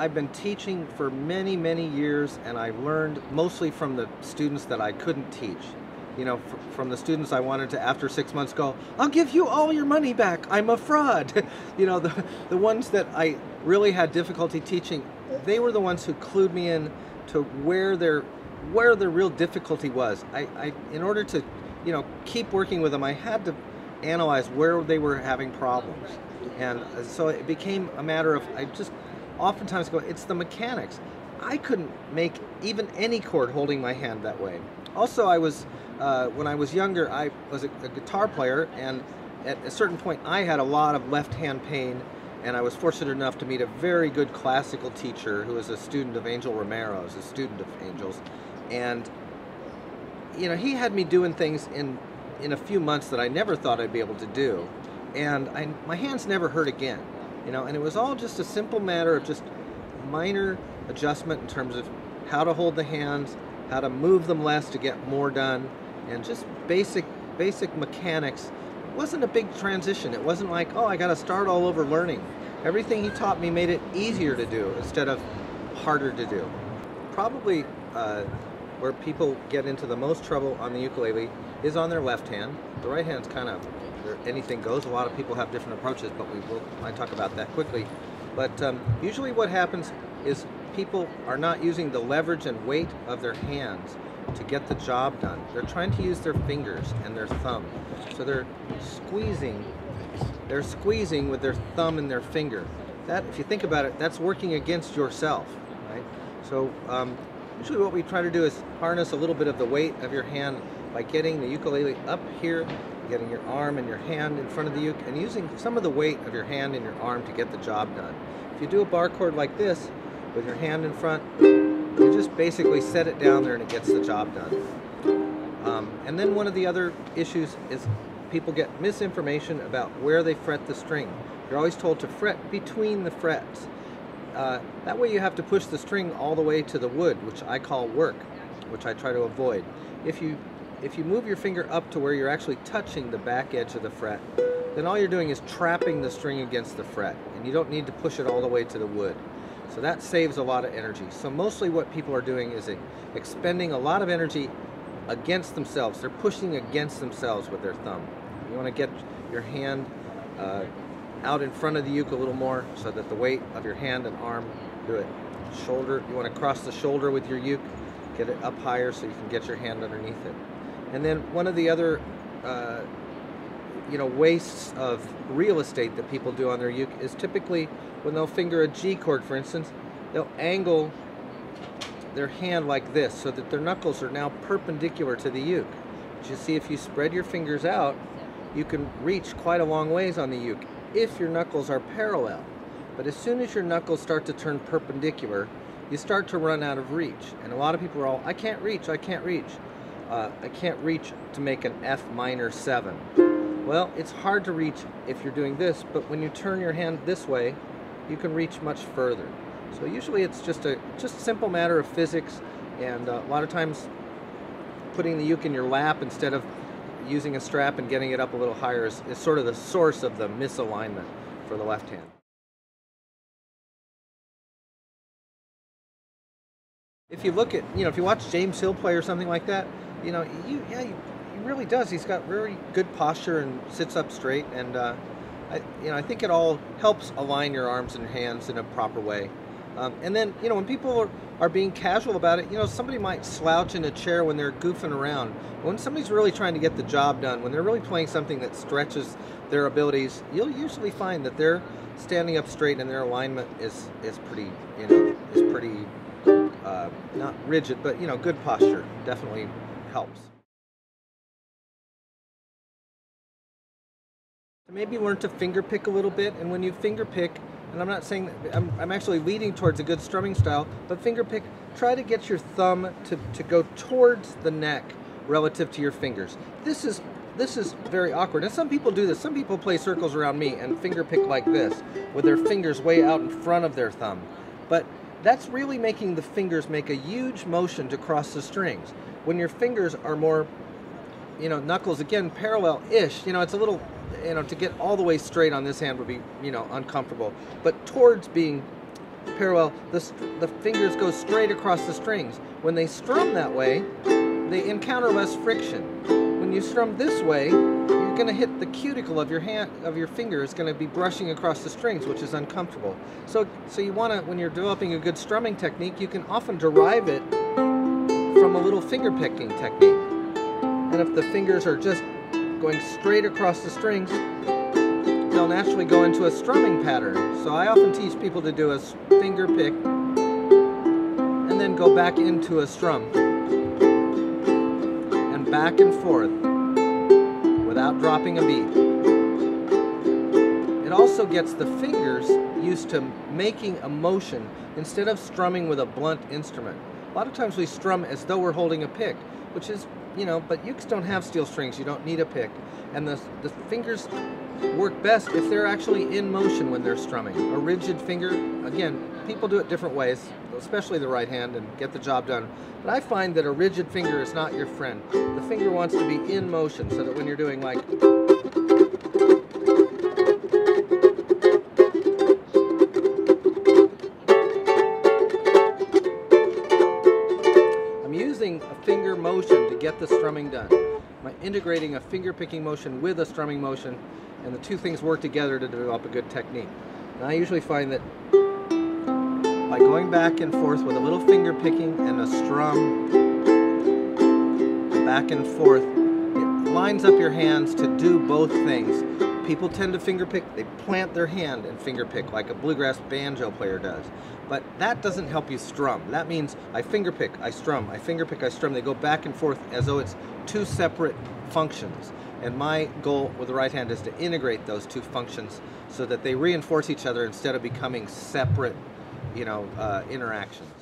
I've been teaching for many, many years, and I've learned mostly from the students that I couldn't teach. You know, from the students I wanted to, after 6 months, go, I'll give you all your money back, I'm a fraud. You know, the ones that I really had difficulty teaching, they were the ones who clued me in to where their real difficulty was. In order to, you know, keep working with them, I had to analyze where they were having problems. And so it became a matter of, I just oftentimes go, it's the mechanics. I couldn't make even any chord holding my hand that way. Also, I was, when I was younger, I was a guitar player, and at a certain point I had a lot of left hand pain, and I was fortunate enough to meet a very good classical teacher who was a student of Angel Romero's, a student of Angel's. And you know, he had me doing things in a few months that I never thought I'd be able to do, and my hands never hurt again. You know, and it was all just a simple matter of just minor adjustment in terms of how to hold the hands, how to move them less to get more done, and just basic mechanics. It wasn't a big transition. It wasn't like, oh, I got to start all over learning. Everything he taught me made it easier to do instead of harder to do. Probably where people get into the most trouble on the ukulele is on their left hand. The right hand's kind of anything goes. A lot of people have different approaches, but I talk about that quickly. But usually what happens is people are not using the leverage and weight of their hands to get the job done. They're trying to use their fingers and their thumb. So they're squeezing with their thumb and their finger. That, if you think about it, that's working against yourself, right? So usually what we try to do is harness a little bit of the weight of your hand by getting the ukulele up here, getting your arm and your hand in front of the uke, and using some of the weight of your hand and your arm to get the job done. If you do a bar chord like this with your hand in front, you just basically set it down there and it gets the job done. And then one of the other issues is people get misinformation about where they fret the string. You're always told to fret between the frets. That way you have to push the string all the way to the wood, which I call work, which I try to avoid. If you move your finger up to where you're actually touching the back edge of the fret, then all you're doing is trapping the string against the fret, and you don't need to push it all the way to the wood. So that saves a lot of energy. So mostly what people are doing is expending a lot of energy against themselves. They're pushing against themselves with their thumb. You want to get your hand out in front of the uke a little more so that the weight of your hand and arm do it. Shoulder, you want to cross the shoulder with your uke, get it up higher so you can get your hand underneath it. And then one of the other wastes of real estate that people do on their uke is typically when they'll finger a G chord, for instance, they'll angle their hand like this so that their knuckles are now perpendicular to the uke. But you see, if you spread your fingers out, you can reach quite a long ways on the uke if your knuckles are parallel. But as soon as your knuckles start to turn perpendicular, you start to run out of reach. And a lot of people are all, I can't reach, I can't reach. I can't reach to make an F minor 7. Well, it's hard to reach if you're doing this, but when you turn your hand this way, you can reach much further. So usually it's just a simple matter of physics, and a lot of times putting the uke in your lap instead of using a strap and getting it up a little higher is sort of the source of the misalignment for the left hand. If you look at, if you watch James Hill play or something like that, he really does. He's got very good posture and sits up straight, and I think it all helps align your arms and hands in a proper way. And then, when people are being casual about it, somebody might slouch in a chair when they're goofing around. When somebody's really trying to get the job done, when they're really playing something that stretches their abilities, you'll usually find that they're standing up straight and their alignment is pretty, not rigid, but good posture definitely helps. Maybe learn to finger pick a little bit, and when you finger pick, and I'm not saying that I'm actually leading towards a good strumming style, but finger pick, try to get your thumb to go towards the neck relative to your fingers. This is very awkward, and some people do this. Some people play circles around me and finger pick like this with their fingers way out in front of their thumb, but that's really making the fingers make a huge motion to cross the strings. When your fingers are more, knuckles again parallel-ish, it's a little, to get all the way straight on this hand would be, uncomfortable. But towards being parallel, the fingers go straight across the strings. When they strum that way, they encounter less friction. When you strum this way, you're going to hit the cuticle of your hand, of your finger is going to be brushing across the strings, which is uncomfortable. So you want to, when you're developing a good strumming technique, you can often derive it from a little finger picking technique. And if the fingers are just going straight across the strings, they'll naturally go into a strumming pattern. So I often teach people to do a finger pick and then go back into a strum. And back and forth without dropping a beat. It also gets the fingers used to making a motion instead of strumming with a blunt instrument. A lot of times we strum as though we're holding a pick, which is, you know, but ukes don't have steel strings, you don't need a pick. And the fingers work best if they're actually in motion when they're strumming. A rigid finger, again, people do it different ways, especially the right hand, and get the job done. But I find that a rigid finger is not your friend. The finger wants to be in motion so that when you're doing like, I'm using a finger motion to get the strumming done. I'm integrating a finger picking motion with a strumming motion, and the two things work together to develop a good technique. And I usually find that by going back and forth with a little finger picking and a strum, back and forth, it lines up your hands to do both things. People tend to finger pick, they plant their hand and finger pick like a bluegrass banjo player does. But that doesn't help you strum. That means I finger pick, I strum, I finger pick, I strum. They go back and forth as though it's two separate functions. And my goal with the right hand is to integrate those two functions so that they reinforce each other instead of becoming separate, interactions.